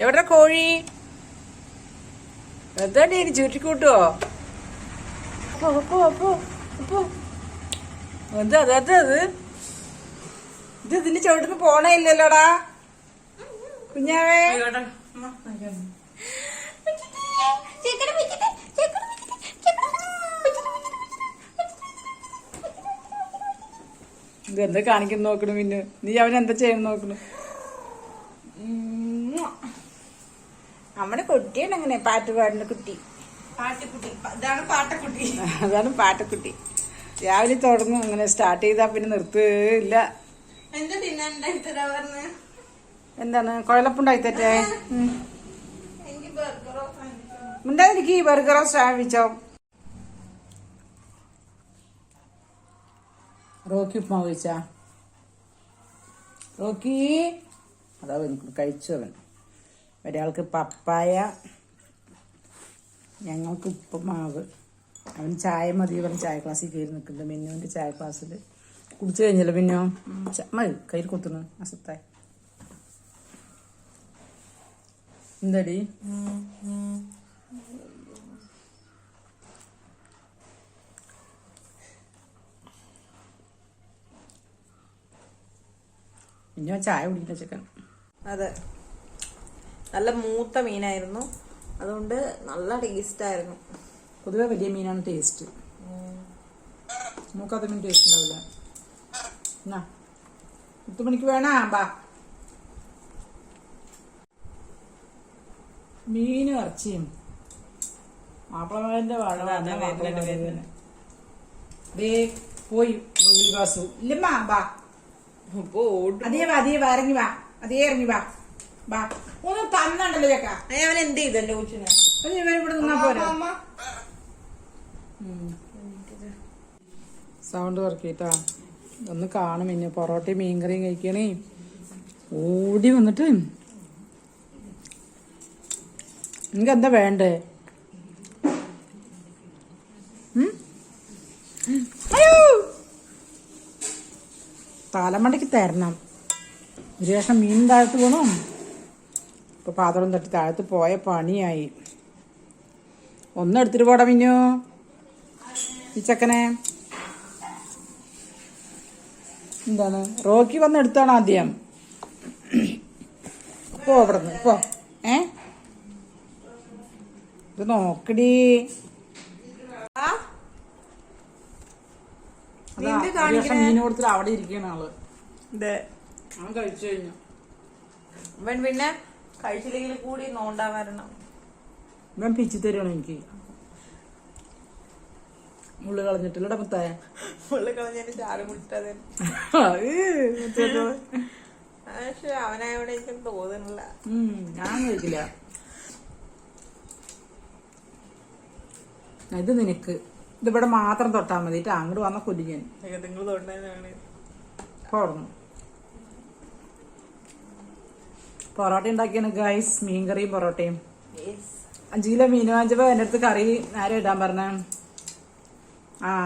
എവിടെ കോഴി? എന്താടി ചുറ്റിക്കൂട്ടുവോ? എന്താ അത് ഇത് ഇതിന്റെ ചവിട്ടിന് പോണേ ഇല്ലല്ലോടാ കുഞ്ഞാവേ. ഇതെന്താ കാണിക്കുന്നു നോക്കണു? പിന്നെ നീ അവനെന്താ ചെയ്യണം നോക്കണു? നമ്മുടെ കുട്ടിയാണ് അങ്ങനെ പാട്ടുപാടിന്റെ കുട്ടി. അതാണ് പാട്ടക്കുട്ടി. രാവിലെ തുടങ്ങും അങ്ങനെ. സ്റ്റാർട്ട് ചെയ്താ പിന്നെ നിർത്തില്ല. എന്താണ് കുഴലപ്പുണ്ടായിത്തേ? എനിക്ക് ബർഗറോ സ്റ്റാവിച്ചോ? റോക്കി ഉപ്മാവ് കഴിച്ചാ? റോക്കി അതാ കഴിച്ചു. അവൻ ഒരാൾക്ക് പപ്പായ, ഞങ്ങൾക്ക് ഉപ്പുമാവ്. അവൻ ചായ മതി പറഞ്ഞ് ചായ ക്ലാസ്സിൽ കയറി നിൽക്കുന്നുണ്ട്. മിന്നുവിൻ്റെ ചായ ക്ലാസ്സിൽ കുടിച്ചു കഴിഞ്ഞല്ലോ. മിന്നോ മതി കയ്യിൽ കുത്തുന്നു അസത്തായി. എന്താടി മിന്നോ ചായ കുടിക്കുന്ന ചിക്കൻ? അതെ, നല്ല മൂത്ത മീനായിരുന്നു. അതുകൊണ്ട് നല്ല ടേസ്റ്റ് ആയിരുന്നു. പൊതുവെ വലിയ മീനാണ് ടേസ്റ്റ്. മൂക്കാത്ത മീൻ ടേസ്റ്റ് ഉണ്ടാവില്ല. എന്നാ 10 മണിക്ക് വേണ ബാ. മീനും ഇറച്ചിയും മാപ്പിളമകന്റെ വാഴ പോയി വാസു ഇല്ലമ്മാ ബാ. അതേ വാ ഇറങ്ങി വാ. അതേ ഇറങ്ങി വാ ബാ. ഒന്ന് തന്നുണ്ടല്ലോ ചേക്കാ. അവൻ എന്ത് ചെയ്തല്ലോ കൊച്ചിനെ? ഇവിടെ നിന്നാ പോരാ. സൗണ്ട് വർക്കിട്ടാ ഒന്ന് കാണും. പിന്നെ പൊറോട്ടയും മീൻകറിയും കഴിക്കണേ. ഓടി വന്നിട്ട് നിനക്ക് എന്താ വേണ്ടേ? തലമണ്ടയ്ക്ക് തരണം. ഒരു ശേഷം മീൻ താഴത്ത് പോകണം. ഇപ്പൊ പാത്രം തട്ടി താഴത്ത് പോയ പണിയായി. ഒന്നെടുത്തിട്ട് പോടാ മിന്നു ഈ ചക്കനെ. എന്താണ് റോക്കി വന്ന് എടുത്താണ് ആദ്യം. പോ അവിടെ നിന്ന് പോ. ഇത് നോക്കടി. മീൻ കൊടുത്തിട്ട് അവിടെ ഇരിക്കണ ആള്. അവൻ കഴിച്ചു കഴിഞ്ഞു. അവൻ പിന്നെ കഴിച്ചില്ലെങ്കിൽ കൂടി നോണ്ടാ വരണം. ഇവൻ പിച്ചു തരുവാണ് എനിക്ക്. മുള്ളു കളഞ്ഞിട്ടില്ലട മുത്തായ. മുള്ളു കളഞ്ഞ ചാറ് മുട്ടത്. പക്ഷെ അവനായോടെ എനിക്ക് തോന്നുന്നില്ല. ഞാൻ കഴിക്കില്ല. ഇത് നിനക്ക്. ഇതിവിടെ മാത്രം തൊട്ടാൽ മതി. അങ്ങോട്ട് വന്ന കൊല്ലിക്കാൻ. നിങ്ങൾ തൊണ്ടാനാണ്. പോടുന്നു. പൊറോട്ട ഉണ്ടാക്കിയാണ് ഗൈസ്. മീൻകറിയും പൊറോട്ടയും. 5 കിലോ മീൻ വാങ്ങിച്ചപ്പോ എൻ്റെ അടുത്ത് കറി നേരെ ഇടാൻ പറഞ്ഞ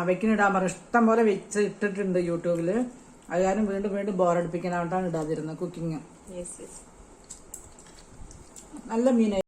വെക്കിനിടാൻ പറഞ്ഞു. ഇഷ്ടം പോലെ വെച്ച് ഇട്ടിട്ടുണ്ട് യൂട്യൂബില്. അത് കാരണം വീണ്ടും ബോറടിപ്പിക്കാനായിട്ടാണ് ഇടാതിരുന്നത്. കുക്കിങ് നല്ല മീനായി.